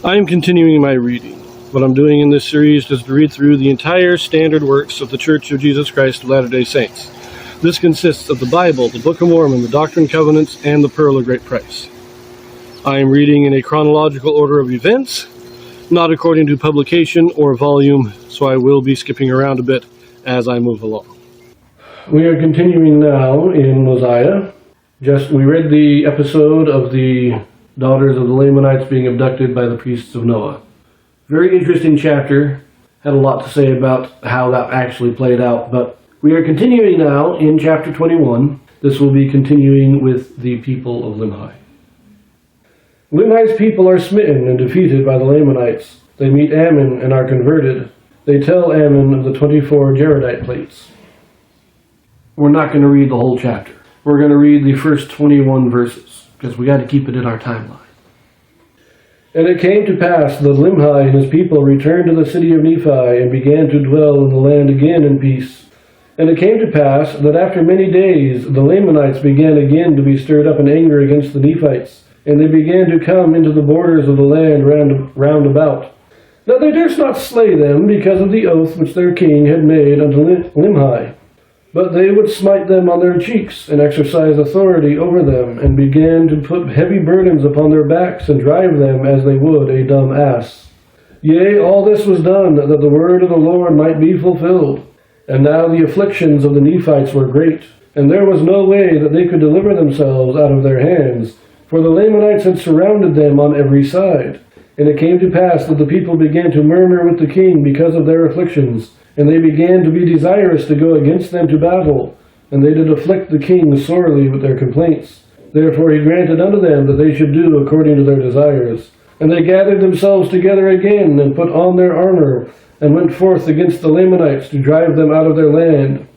I am continuing my reading. What I'm doing in this series is to read through the entire standard works of the Church of Jesus Christ of Latter-day Saints. This consists of the Bible, the Book of Mormon, the Doctrine and Covenants, and the Pearl of Great Price. I am reading in a chronological order of events, not according to publication or volume, so I will be skipping around a bit as I move along. We are continuing now in Mosiah. We read the episode of the daughters of the Lamanites being abducted by the priests of Noah. Very interesting chapter. Had a lot to say about how that actually played out, but we are continuing now in chapter 21. This will be continuing with the people of Limhi. Limhi's people are smitten and defeated by the Lamanites. They meet Ammon and are converted. They tell Ammon of the 24 Jaredite plates. We're not going to read the whole chapter. We're going to read the first 21 verses, because we got to keep it in our timeline. And it came to pass that Limhi and his people returned to the city of Nephi and began to dwell in the land again in peace. And it came to pass that after many days the Lamanites began again to be stirred up in anger against the Nephites, and they began to come into the borders of the land round about. Now they durst not slay them because of the oath which their king had made unto Limhi. But they would smite them on their cheeks, and exercise authority over them, and began to put heavy burdens upon their backs, and drive them as they would a dumb ass. Yea, all this was done, that the word of the Lord might be fulfilled. And now the afflictions of the Nephites were great, and there was no way that they could deliver themselves out of their hands, for the Lamanites had surrounded them on every side. And it came to pass that the people began to murmur with the king because of their afflictions, and they began to be desirous to go against them to battle, and they did afflict the king sorely with their complaints. Therefore he granted unto them that they should do according to their desires. And they gathered themselves together again, and put on their armor, and went forth against the Lamanites to drive them out of their land.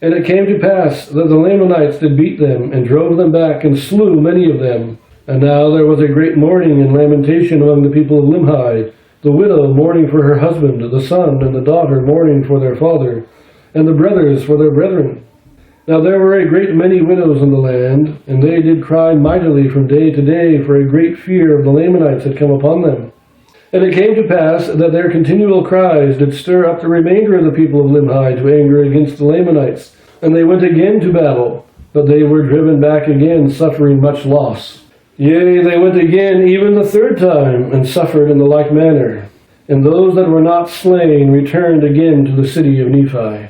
And it came to pass that the Lamanites did beat them, and drove them back, and slew many of them. And now there was a great mourning and lamentation among the people of Limhi, the widow mourning for her husband, the son and the daughter mourning for their father, and the brothers for their brethren. Now there were a great many widows in the land, and they did cry mightily from day to day, for a great fear of the Lamanites had come upon them. And it came to pass that their continual cries did stir up the remainder of the people of Limhi to anger against the Lamanites, and they went again to battle, but they were driven back again, suffering much loss. Yea, they went again even the third time, and suffered in the like manner. And those that were not slain returned again to the city of Nephi.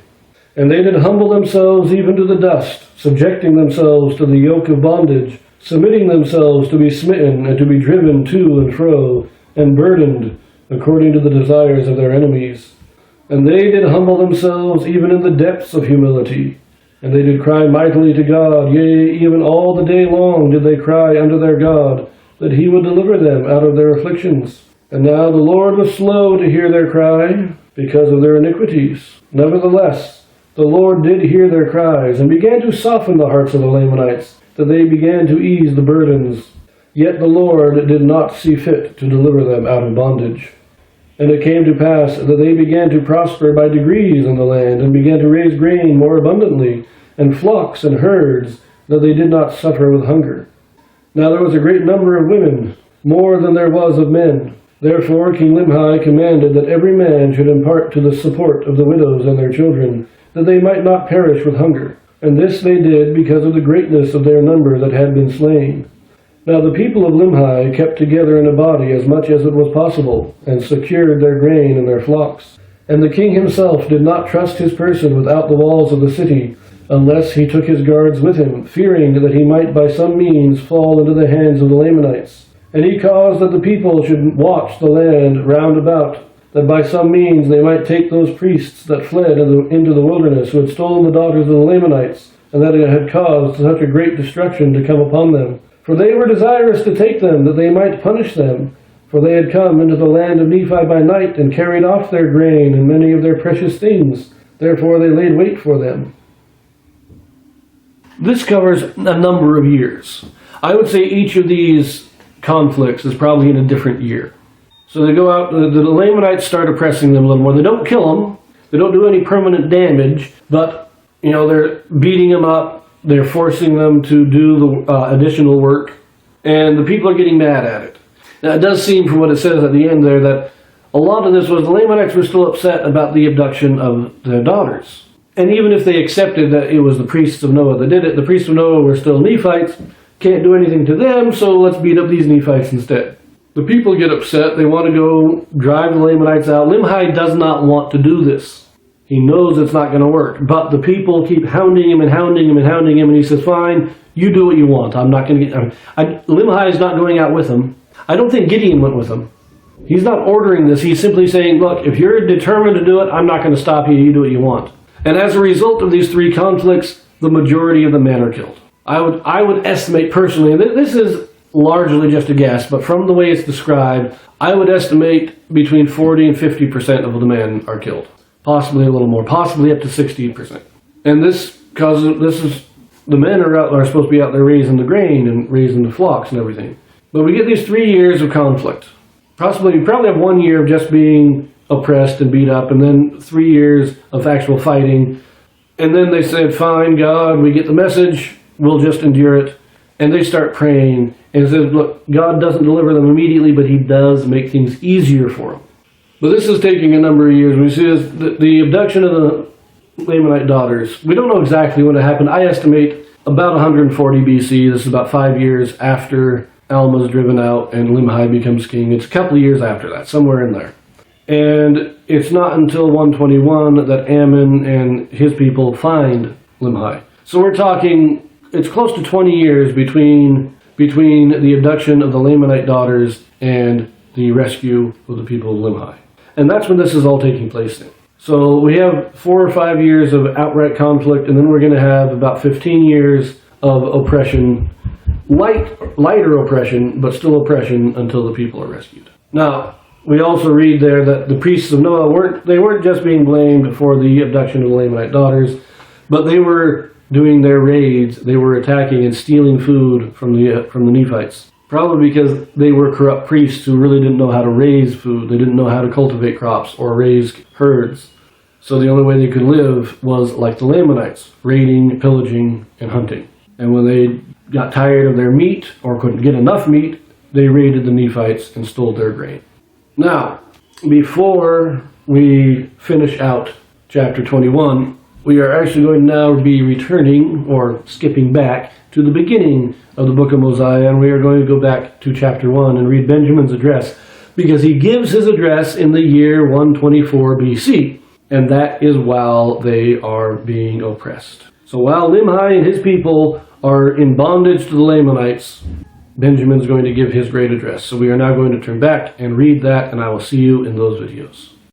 And they did humble themselves even to the dust, subjecting themselves to the yoke of bondage, submitting themselves to be smitten, and to be driven to and fro, and burdened, according to the desires of their enemies. And they did humble themselves even in the depths of humility. And they did cry mightily to God, yea, even all the day long did they cry unto their God, that he would deliver them out of their afflictions. And now the Lord was slow to hear their cry, because of their iniquities. Nevertheless, the Lord did hear their cries, and began to soften the hearts of the Lamanites, that they began to ease the burdens. Yet the Lord did not see fit to deliver them out of bondage. And it came to pass that they began to prosper by degrees in the land, and began to raise grain more abundantly, and flocks and herds, that they did not suffer with hunger. Now there was a great number of women, more than there was of men. Therefore King Limhi commanded that every man should impart to the support of the widows and their children, that they might not perish with hunger. And this they did because of the greatness of their number that had been slain. Now the people of Limhi kept together in a body as much as it was possible, and secured their grain and their flocks. And the king himself did not trust his person without the walls of the city, unless he took his guards with him, fearing that he might by some means fall into the hands of the Lamanites. And he caused that the people should watch the land round about, that by some means they might take those priests that fled into the wilderness, who had stolen the daughters of the Lamanites, and that it had caused such a great destruction to come upon them. For they were desirous to take them, that they might punish them. For they had come into the land of Nephi by night, and carried off their grain and many of their precious things. Therefore they laid wait for them. This covers a number of years. I would say each of these conflicts is probably in a different year. So they go out, the Lamanites start oppressing them a little more. They don't kill them. They don't do any permanent damage, but, they're beating them up. They're forcing them to do the additional work, and the people are getting mad at it. Now, it does seem from what it says at the end there that a lot of this was the Lamanites were still upset about the abduction of their daughters. And even if they accepted that it was the priests of Noah that did it, the priests of Noah were still Nephites, can't do anything to them, so let's beat up these Nephites instead. The people get upset, they want to go drive the Lamanites out. Limhi does not want to do this. He knows it's not going to work, but the people keep hounding him and hounding him and hounding him, and he says, fine, you do what you want. I'm not going to get... Limhi is not going out with him. I don't think Gideon went with him. He's not ordering this. He's simply saying, look, if you're determined to do it, I'm not going to stop you. You do what you want. And as a result of these three conflicts, the majority of the men are killed. I would estimate personally, and this is largely just a guess, but from the way it's described, I would estimate between 40 and 50% of the men are killed. Possibly a little more, possibly up to 60%. And the men are supposed to be out there raising the grain and raising the flocks and everything. But we get these 3 years of conflict. You probably have 1 year of just being oppressed and beat up, and then 3 years of actual fighting. And then they said, fine, God, we get the message, we'll just endure it. And they start praying, and it says, look, God doesn't deliver them immediately, but he does make things easier for them. But this is taking a number of years. We see the abduction of the Lamanite daughters. We don't know exactly when it happened. I estimate about 140 BC. This is about 5 years after Alma is driven out and Limhi becomes king. It's a couple of years after that, somewhere in there. And it's not until 121 that Ammon and his people find Limhi. So we're talking, it's close to 20 years between the abduction of the Lamanite daughters and the rescue of the people of Limhi. And that's when this is all taking place in. So we have 4 or 5 years of outright conflict, and then we're going to have about 15 years of oppression, lighter oppression, but still oppression until the people are rescued. Now, we also read there that the priests of Noah weren't just being blamed for the abduction of the Lamanite daughters, but they were doing their raids. They were attacking and stealing food from the Nephites. Probably because they were corrupt priests who really didn't know how to raise food. They didn't know how to cultivate crops or raise herds. So the only way they could live was like the Lamanites, raiding, pillaging, and hunting. And when they got tired of their meat or couldn't get enough meat, they raided the Nephites and stole their grain. Now, before we finish out chapter 21, we are actually going to now be returning or skipping back to the beginning of the book of Mosiah, and we are going to go back to chapter 1 and read Benjamin's address, because he gives his address in the year 124 BC, and that is while they are being oppressed. So while Limhi and his people are in bondage to the Lamanites, Benjamin's going to give his great address. So we are now going to turn back and read that, and I will see you in those videos.